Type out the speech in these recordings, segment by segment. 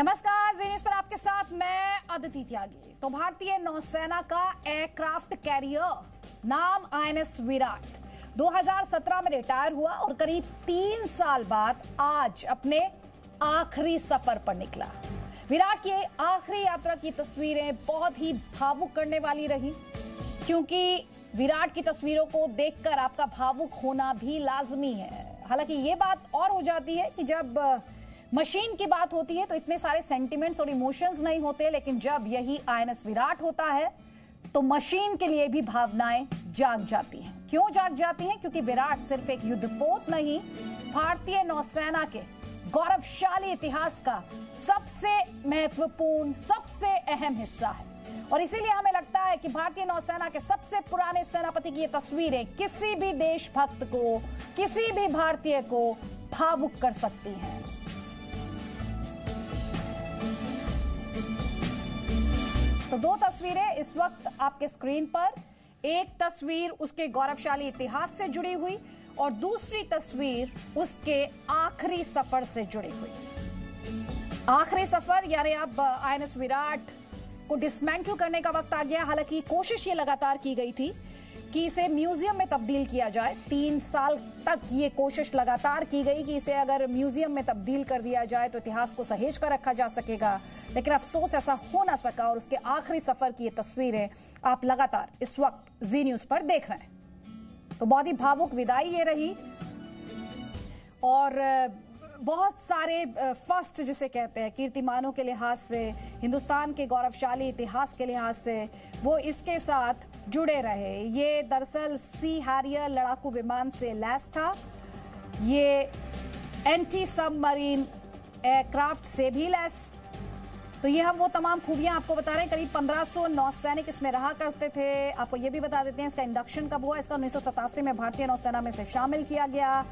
नमस्कार, जी न्यूज़ पर आपके साथ मैं अदिति त्यागी। तो भारतीय नौसेना का एयरक्राफ्ट कैरियर नाम आईएनएस विराट 2017 में रिटायर हुआ और करीब 3 साल बाद आज अपने आखिरी सफर पर निकला। विराट की आखिरी यात्रा की तस्वीरें बहुत ही भावुक करने वाली रही, क्योंकि विराट की तस्वीरों को देखकर आपका भावुक होना भी लाजमी है। हालांकि ये बात और हो जाती है कि जब मशीन की बात होती है तो इतने सारे सेंटिमेंट्स और इमोशंस नहीं होते, लेकिन जब यही आईएनएस विराट होता है तो मशीन के लिए भी भावनाएं जाग जाती हैं। क्यों जाग जाती हैं? क्योंकि विराट सिर्फ एक युद्धपोत नहीं, भारतीय नौसेना के गौरवशाली इतिहास का सबसे महत्वपूर्ण, सबसे अहम हिस्सा है। और इसीलिए हमें लगता है कि भारतीय नौसेना के सबसे पुराने सेनापति की ये तस्वीरें किसी भी देशभक्त को, किसी भी भारतीय को भावुक कर सकती हैं। तो 2 तस्वीरें इस वक्त आपके स्क्रीन पर। एक तस्वीर उसके गौरवशाली इतिहास से जुड़ी हुई और दूसरी तस्वीर उसके आखिरी सफर से जुड़ी हुई। आखिरी सफर यानी अब आईएनएस विराट को डिसमेंटल करने का वक्त आ गया। हालांकि कोशिश ये लगातार की गई थी कि इसे म्यूजियम में तब्दील किया जाए। 3 साल तक ये कोशिश लगातार की गई कि इसे अगर म्यूजियम में तब्दील कर दिया जाए तो इतिहास को सहेज कर रखा जा सकेगा, लेकिन अफसोस ऐसा हो ना सका और उसके आखिरी सफर की ये तस्वीरें आप लगातार इस वक्त जी न्यूज़ पर देख रहे हैं। तो बहुत ही भावुक विदाई ये रही और बहुत सारे फर्स्ट जिसे कहते हैं कीर्तिमानों के लिहाज से, हिंदुस्तान के गौरवशाली इतिहास के लिहाज से वो इसके साथ जुड़े रहे। ये दरअसल सी हैरियर लड़ाकू विमान से लैस था। ये एंटी सबमरीन एयरक्राफ्ट से भी लैस। तो ये हम वो तमाम खूबियां आपको बता रहे हैं। करीब 1500 नौसैनिक इसमें रहा करते थे। आपको ये भी बता देते हैं इसका इंडक्शन कब हुआ। इसका 1987 में भारतीय नौसेना में से शामिल किया गया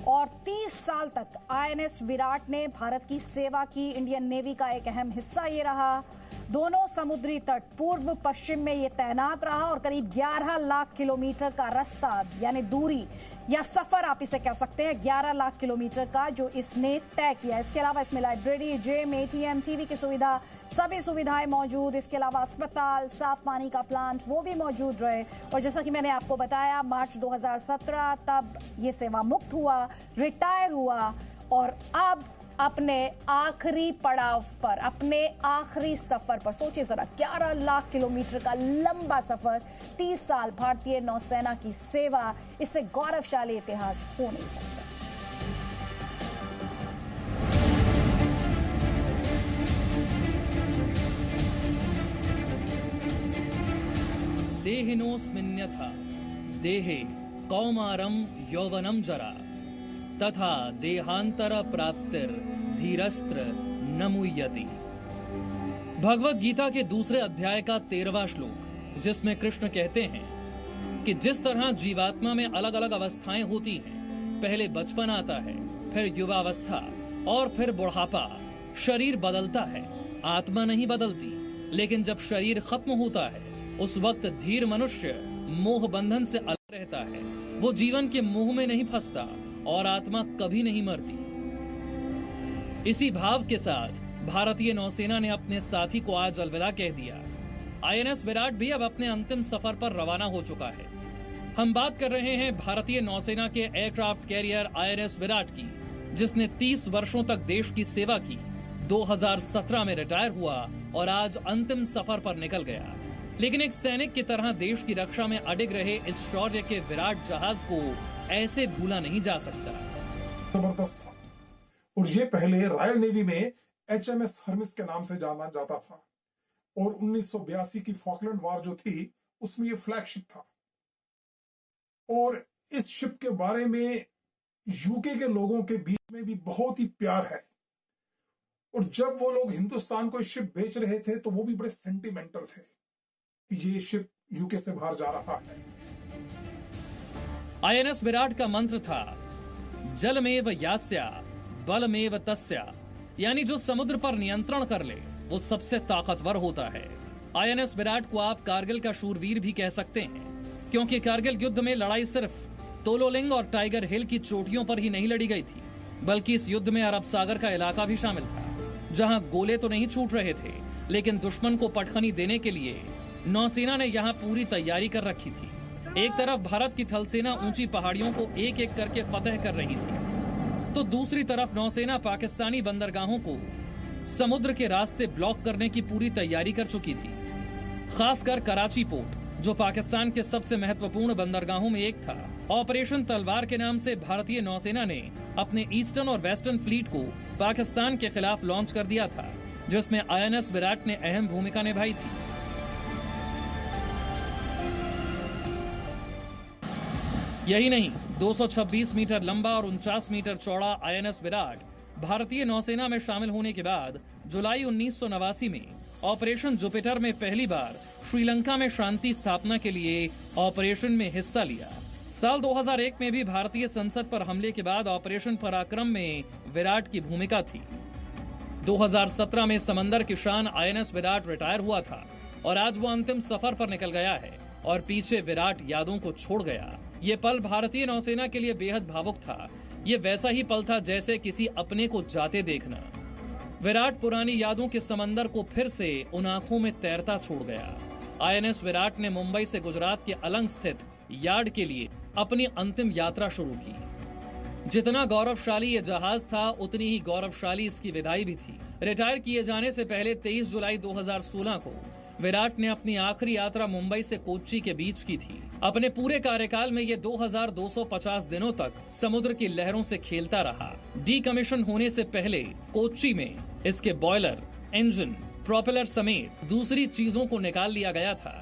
और 30 साल तक आईएनएस विराट ने भारत की सेवा की। इंडियन नेवी का एक अहम हिस्सा ये रहा। दोनों समुद्री तट पूर्व पश्चिम में ये तैनात रहा और करीब 11 लाख किलोमीटर का रास्ता यानी दूरी या सफर आप इसे कह सकते हैं, 11 लाख किलोमीटर का जो इसने तय किया। इसके अलावा इसमें लाइब्रेरी, जिम, एटीएम, टीवी की सुविधा, सभी सुविधाएं मौजूद। इसके अलावा अस्पताल, साफ पानी का प्लांट वो भी मौजूद रहे। और जैसा कि मैंने आपको बताया, मार्च 2017 तब ये सेवा मुक्त हुआ, रिटायर हुआ और अब अपने आखिरी पड़ाव पर, अपने आखिरी सफर पर, सोचिए जरा, 11 लाख किलोमीटर का लंबा सफर, 30 साल भारतीय नौसेना की सेवा, इससे गौरवशाली इतिहास हो नहीं सकता। देहिनोऽस्मिन्यथा देहे कौमारं यौवनं जरा तथा देहांतर प्राप्तिर धीरस्त्र न मुह्यति। भगवत गीता के दूसरे अध्याय का 13वां श्लोक, जिसमें कृष्ण कहते हैं कि जिस तरह जीवात्मा में अलग अलग अवस्थाएं होती हैं, पहले बचपन आता है, फिर युवावस्था और फिर बुढ़ापा, शरीर बदलता है, आत्मा नहीं बदलती। लेकिन जब शरीर खत्म होता है उस वक्त धीर मनुष्य मोह बंधन से अलग रहता है। वो जीवन के मोह में नहीं फंसता और आत्मा कभी नहीं मरती। इसी भाव के साथ भारतीय नौसेना ने अपने साथी को आज अलविदा कह दिया। आईएनएस विराट भी अब अपने अंतिम सफर पर रवाना हो चुका है। हम बात कर रहे हैं भारतीय नौसेना के एयरक्राफ्ट कैरियर आईएनएस विराट की, जिसने 30 वर्षों तक देश की सेवा की, 2017 में रिटायर हुआ और आज अंतिम सफर पर निकल गया। लेकिन एक सैनिक की तरह देश की रक्षा में अडिग रहे इस शौर्य के विराट जहाज को ऐसे भूला नहीं जा सकता। जबरदस्त था और ये पहले रॉयल नेवी में HMS हर्मिस के नाम से जाना जाता था और 1982 की फॉकलैंड वॉर जो थी उसमें ये फ्लैगशिप था। और इस शिप के बारे में यूके के लोगों के बीच में भी बहुत ही प्यार है और जब वो लोग हिंदुस्तान को शिप बेच रहे थे तो वो भी बड़े सेंटिमेंटल थे कि ये शिप यूके से बाहर जा रहा है। आईएनएस विराट का मंत्र था जलमेव यास्या बलमेव तस्या, यानी जो समुद्र पर नियंत्रण कर ले वो सबसे ताकतवर होता है। आईएनएस विराट को आप कारगिल का शूरवीर भी कह सकते हैं, क्योंकि कारगिल युद्ध में लड़ाई सिर्फ तोलोलिंग और टाइगर हिल की चोटियों पर ही नहीं लड़ी गई थी, बल्कि इस युद्ध में अरब सागर का इलाका भी शामिल था। जहां गोले तो नहीं छूट रहे थे, लेकिन दुश्मन को पटखनी देने के लिए नौसेना ने यहां पूरी तैयारी कर रखी थी। एक तरफ भारत की थल सेना ऊंची पहाड़ियों को एक एक करके फतह कर रही थी, तो दूसरी तरफ नौसेना पाकिस्तानी बंदरगाहों को समुद्र के रास्ते ब्लॉक करने की पूरी तैयारी कर चुकी थी। खासकर कराची पोर्ट, जो पाकिस्तान के सबसे महत्वपूर्ण बंदरगाहों में एक था, ऑपरेशन तलवार के नाम से भारतीय नौसेना ने अपने ईस्टर्न और वेस्टर्न फ्लीट को पाकिस्तान के खिलाफ लॉन्च कर दिया था, जिसमें INS विराट ने अहम भूमिका निभाई थी। यही नहीं, 226 मीटर लंबा और 49 मीटर चौड़ा INS विराट भारतीय नौसेना में शामिल होने के बाद जुलाई 1989 में ऑपरेशन जुपिटर में पहली बार श्रीलंका में शांति स्थापना के लिए ऑपरेशन में हिस्सा लिया। साल 2001 में भी भारतीय संसद पर हमले के बाद ऑपरेशन पराक्रम में विराट की भूमिका थी। 2017 में समंदर की शान INS विराट रिटायर हुआ था और आज वो अंतिम सफर पर निकल गया है और पीछे विराट यादों को छोड़ गया। ये पल भारतीय नौसेना के लिए बेहद भावुक था। ये वैसा ही पल था जैसे किसी अपने को जाते देखना। विराट पुरानी यादों के समंदर को फिर से उन आंखों में तैरता छोड़ गया। INS विराट ने मुंबई से गुजरात के अलंग स्थित यार्ड के लिए अपनी अंतिम यात्रा शुरू की। जितना गौरवशाली ये जहाज था, उतनी ही गौरवशाली इसकी विदाई भी थी। रिटायर किए जाने से पहले 23 जुलाई 2016 को विराट ने अपनी आखिरी यात्रा मुंबई से कोच्चि के बीच की थी। अपने पूरे कार्यकाल में ये 2250 दिनों तक समुद्र की लहरों से खेलता रहा। डीकमीशन होने से पहले कोच्चि में इसके बॉयलर, इंजन, प्रोपेलर समेत दूसरी चीजों को निकाल लिया गया था।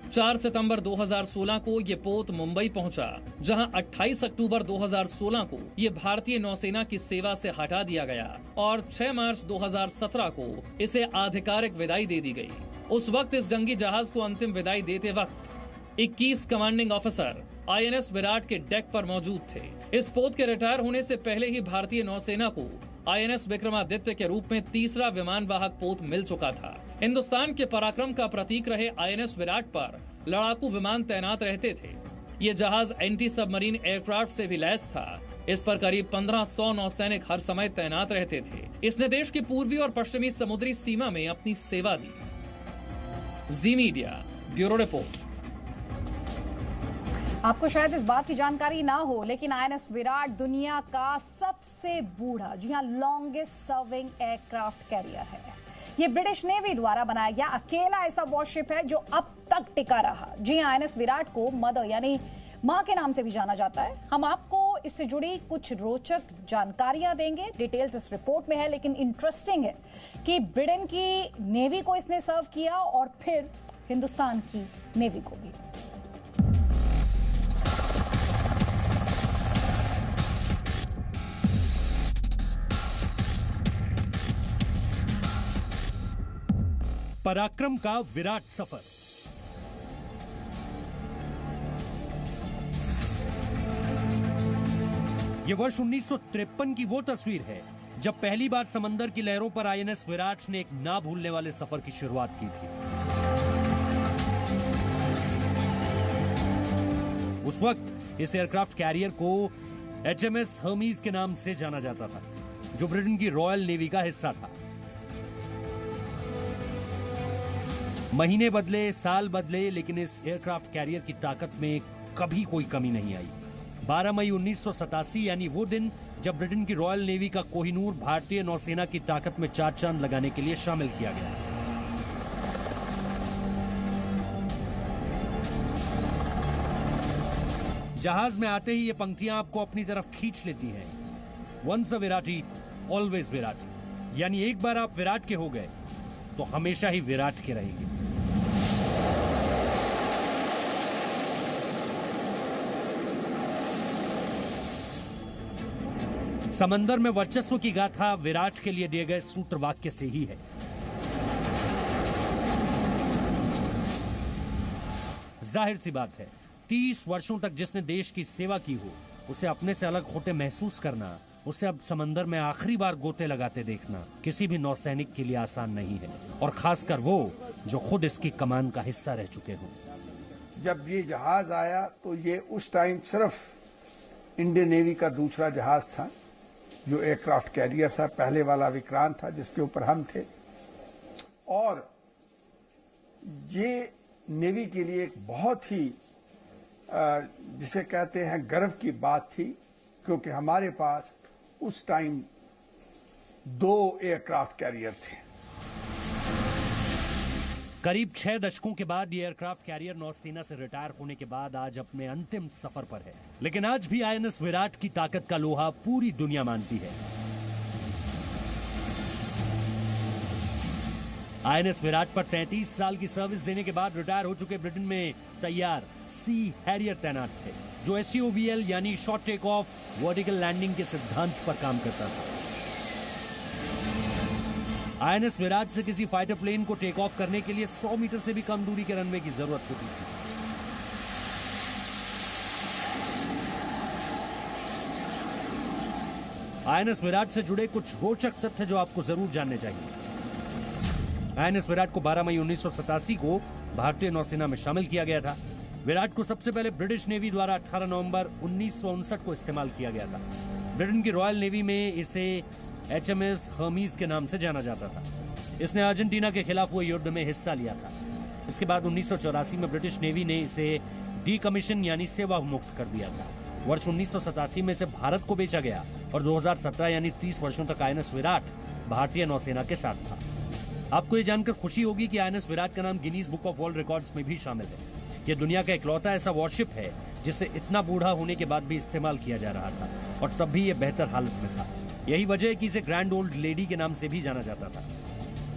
4 सितंबर 2016 को ये पोत मुंबई पहुंचा, जहां 28 अक्टूबर 2016 को ये भारतीय नौसेना की सेवा से हटा दिया गया और 6 मार्च 2017 को इसे आधिकारिक विदाई दे दी गई। उस वक्त इस जंगी जहाज को अंतिम विदाई देते वक्त 21 कमांडिंग ऑफिसर INS विराट के डेक पर मौजूद थे। इस पोत के रिटायर होने से पहले ही भारतीय नौसेना को INS विक्रमादित्य के रूप में तीसरा विमान वाहक पोत मिल चुका था। हिंदुस्तान के पराक्रम का प्रतीक रहे INS विराट पर लड़ाकू विमान तैनात रहते थे। ये जहाज एंटी सबमरीन एयरक्राफ्ट से भी लैस था। इस पर करीब 1500 नौसैनिक हर समय तैनात रहते थे। इसने देश की पूर्वी और पश्चिमी समुद्री सीमा में अपनी सेवा दी। जी मीडिया ब्यूरो रिपोर्ट। आपको शायद इस बात की जानकारी ना हो, लेकिन INS विराट दुनिया का सबसे बूढ़ा, जी हाँ, लॉन्गेस्ट सर्विंग एयरक्राफ्ट कैरियर है। ये ब्रिटिश नेवी द्वारा बनाया गया अकेला ऐसा वॉरशिप है जो अब तक टिका रहा। जी हाँ, INS विराट को मदर यानी मां के नाम से भी जाना जाता है। हम आपको इससे जुड़ी कुछ रोचक जानकारियां देंगे। डिटेल्स इस रिपोर्ट में है, लेकिन इंटरेस्टिंग है कि ब्रिटेन की नेवी को इसने सर्व किया और फिर हिंदुस्तान की नेवी को भी। पराक्रम का विराट सफर। यह वर्ष 1953 की वो तस्वीर है जब पहली बार समंदर की लहरों पर INS विराट ने एक ना भूलने वाले सफर की शुरुआत की थी। उस वक्त इस एयरक्राफ्ट कैरियर को HMS हर्मीज के नाम से जाना जाता था, जो ब्रिटेन की रॉयल नेवी का हिस्सा था। महीने बदले, साल बदले, लेकिन इस एयरक्राफ्ट कैरियर की ताकत में कभी कोई कमी नहीं आई। 12 मई 1987 यानी वो दिन जब ब्रिटेन की रॉयल नेवी का कोहिनूर भारतीय नौसेना की ताकत में चार चांद लगाने के लिए शामिल किया गया। जहाज में आते ही ये पंक्तियां आपको अपनी तरफ खींच लेती हैं। वंस अ विराटी ऑलवेज विराटी, यानी एक बार आप विराट के हो गए तो हमेशा ही विराट के रहेंगे। समंदर में वर्चस्व की गाथा विराट के लिए दिए गए सूत्र वाक्य से ही है। जाहिर सी बात है, 30 वर्षों तक जिसने देश की सेवा की हो, उसे अपने से अलग होते महसूस करना, उसे अब समंदर में आखिरी बार गोते लगाते देखना किसी भी नौसैनिक के लिए आसान नहीं है, और खासकर वो जो खुद इसकी कमान का हिस्सा रह चुके हों। जब ये जहाज आया तो ये उस टाइम सिर्फ इंडियन नेवी का दूसरा जहाज था, जो एयरक्राफ्ट कैरियर था, पहले वाला विक्रांत था जिसके ऊपर हम थे। और ये नेवी के लिए एक बहुत ही जिसे कहते हैं गर्व की बात थी, क्योंकि हमारे पास उस टाइम 2 एयरक्राफ्ट कैरियर थे। करीब 6 दशकों के बाद ये एयरक्राफ्ट कैरियर नौसेना से रिटायर होने के बाद आज अपने अंतिम सफर पर है, लेकिन आज भी आईएनएस विराट की ताकत का लोहा पूरी दुनिया मानती है। आईएनएस विराट पर 33 साल की सर्विस देने के बाद रिटायर हो चुके ब्रिटेन में तैयार सी हैरियर तैनात थे, जो STOVL यानी short take off vertical landing के सिद्धांत पर काम करता था। आईएनएस विराट से किसी फाइटर प्लेन को टेक ऑफ करने के लिए 100 मीटर से भी कम दूरी के रनवे की जरूरत होती थी। आईएनएस विराट से जुड़े कुछ रोचक तथ्य जो आपको जरूर जानने चाहिए। आईएनएस विराट को 12 मई 1987 को भारतीय नौसेना में शामिल किया गया था। विराट को सबसे पहले ब्रिटिश नेवी द्वारा 18 नवंबर 1959 को इस्तेमाल किया गया था। ब्रिटेन की रॉयल नेवी में इसे HMS हर्मीज के नाम से जाना जाता था। इसने अर्जेंटीना के खिलाफ हुए युद्ध में हिस्सा लिया था। इसके बाद 1984 में ब्रिटिश नेवी ने इसे डीकमीशन यानी सेवा मुक्त कर दिया था। वर्ष 1987 में इसे भारत को बेचा गया और 2017 यानी 30 वर्षों तक आईएनएस विराट भारतीय नौसेना के साथ था। आपको ये जानकर खुशी होगी कि आईएनएस विराट का नाम Guinness book of world records में भी शामिल है। यह दुनिया का इकलौता ऐसा वॉरशिप है जिसे इतना बूढ़ा होने के बाद भी इस्तेमाल किया जा रहा था, और तब भी यह बेहतर हालत में था। यही वजह है कि इसे ग्रैंड ओल्ड लेडी के नाम से भी जाना जाता था।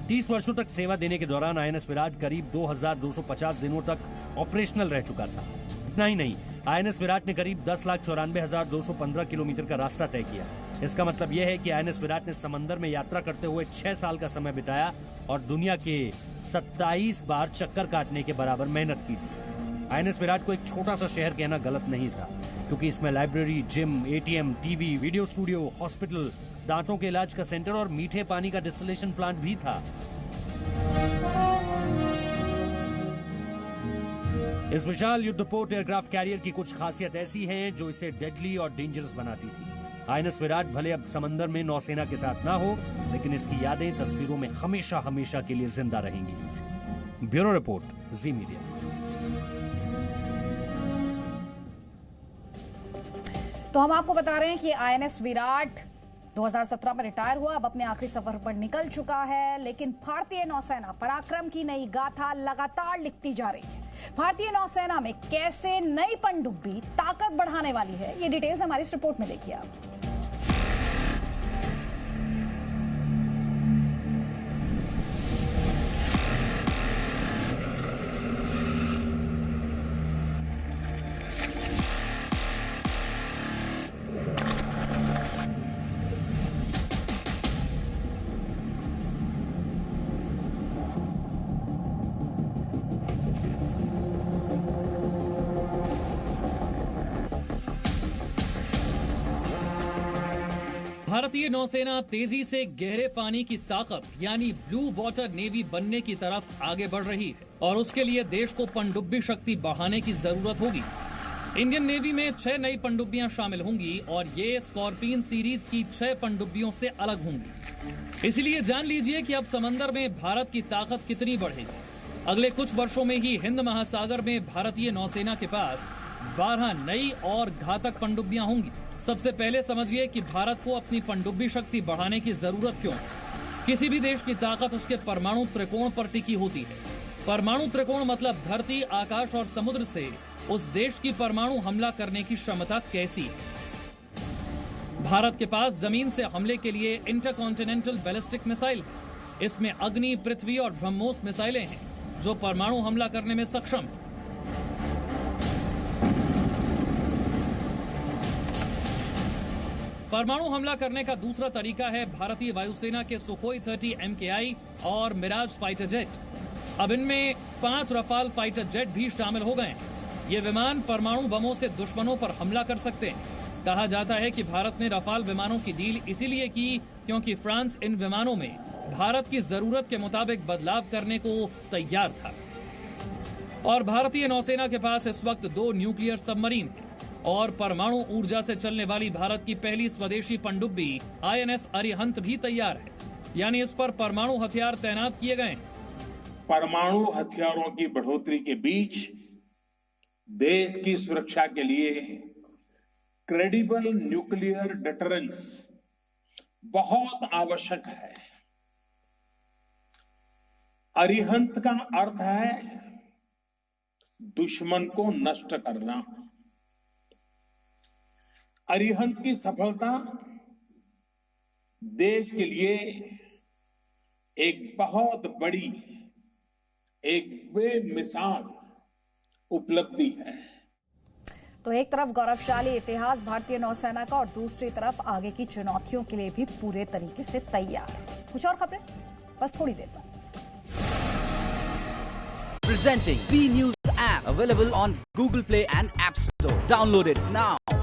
30 वर्षों तक सेवा देने के दौरान आईएनएस विराट करीब 2250 दिनों तक ऑपरेशनल रह चुका था। इतना ही नहीं, आईएनएस विराट ने करीब 10,94,215 किलोमीटर का रास्ता तय किया। इसका मतलब यह है कि आईएनएस विराट ने समंदर में यात्रा करते हुए 6 साल का समय बिताया और दुनिया के 27 बार चक्कर काटने के बराबर मेहनत की थी। आईएनएस विराट को एक छोटा सा शहर कहना गलत नहीं था, क्योंकि इसमें library, gym, ATM, TV, video studio, hospital, दांतों के इलाज का सेंटर और मीठे पानी का डिस्टिलेशन प्लांट भी था। इस विशाल युद्धपोत एयरक्राफ्ट कैरियर की कुछ खासियत ऐसी हैं जो इसे डेडली और डेंजरस बनाती थी। आईएनएस विराट भले अब समंदर में नौसेना के साथ ना हो, लेकिन इसकी यादें तस्वीरों में हमेशा हमेशा के लिए जिंदा रहेंगी। ब्यूरो रिपोर्ट, जी मीडिया। तो हम आपको बता रहे हैं कि आईएनएस विराट 2017 में रिटायर हुआ, अब अपने आखिरी सफर पर निकल चुका है, लेकिन भारतीय नौसेना पराक्रम की नई गाथा लगातार लिखती जा रही है। भारतीय नौसेना में कैसे नई पनडुब्बी ताकत बढ़ाने वाली है, ये डिटेल्स हमारी इस रिपोर्ट में देखिए आप। भारतीय नौसेना तेजी से गहरे पानी की ताकत यानी ब्लू वाटर नेवी बनने की तरफ आगे बढ़ रही है, और उसके लिए देश को पनडुब्बी शक्ति बढ़ाने की जरूरत होगी। इंडियन नेवी में 6 नई पनडुब्बियां शामिल होंगी और ये स्कॉर्पियन सीरीज की 6 पनडुब्बियों से अलग होंगी। इसलिए जान लीजिए कि अब समंदर में भारत की ताकत कितनी बढ़ेगी। अगले कुछ वर्षों में ही हिंद महासागर में भारतीय नौसेना के पास 12 नई और घातक पनडुब्बियां होंगी। सबसे पहले समझिए कि भारत को अपनी पनडुब्बी शक्ति बढ़ाने की जरूरत क्यों है। किसी भी देश की ताकत उसके परमाणु त्रिकोण पर टिकी होती है। परमाणु त्रिकोण मतलब धरती, आकाश और समुद्र से उस देश की परमाणु हमला करने की क्षमता कैसी है। भारत के पास जमीन से हमले के लिए इंटरकॉन्टिनेंटल बैलिस्टिक मिसाइल है। इसमें अग्नि, पृथ्वी और ब्रह्मोस मिसाइलें हैं जो परमाणु हमला करने में सक्षम है। परमाणु हमला करने का दूसरा तरीका है भारतीय वायुसेना के सुखोई 30 MKI और मिराज फाइटर जेट। अब इनमें 5 रफाल फाइटर जेट भी शामिल हो गए हैं। ये विमान परमाणु बमों से दुश्मनों पर हमला कर सकते हैं। कहा जाता है कि भारत ने रफाल विमानों की डील इसीलिए की क्योंकि फ्रांस इन विमानों में भारत की जरूरत के मुताबिक बदलाव करने को तैयार था। और भारतीय नौसेना के पास इस वक्त 2 न्यूक्लियर सबमरीन हैं। और परमाणु ऊर्जा से चलने वाली भारत की पहली स्वदेशी पनडुब्बी INS अरिहंत भी तैयार है, यानी इस पर परमाणु हथियार तैनात किए गए। परमाणु हथियारों की बढ़ोतरी के बीच देश की सुरक्षा के लिए क्रेडिबल न्यूक्लियर डिटरेंस बहुत आवश्यक है। अरिहंत का अर्थ है दुश्मन को नष्ट करना। अरिहंत की सफलता देश के लिए एक बहुत बड़ी, एक बेमिसाल उपलब्धि है। तो एक तरफ गौरवशाली इतिहास भारतीय नौसेना का और दूसरी तरफ आगे की चुनौतियों के लिए भी पूरे तरीके से तैयार। कुछ और खबरें बस थोड़ी देर बाद। Presenting B News app available on Google Play and App Store. Download it now.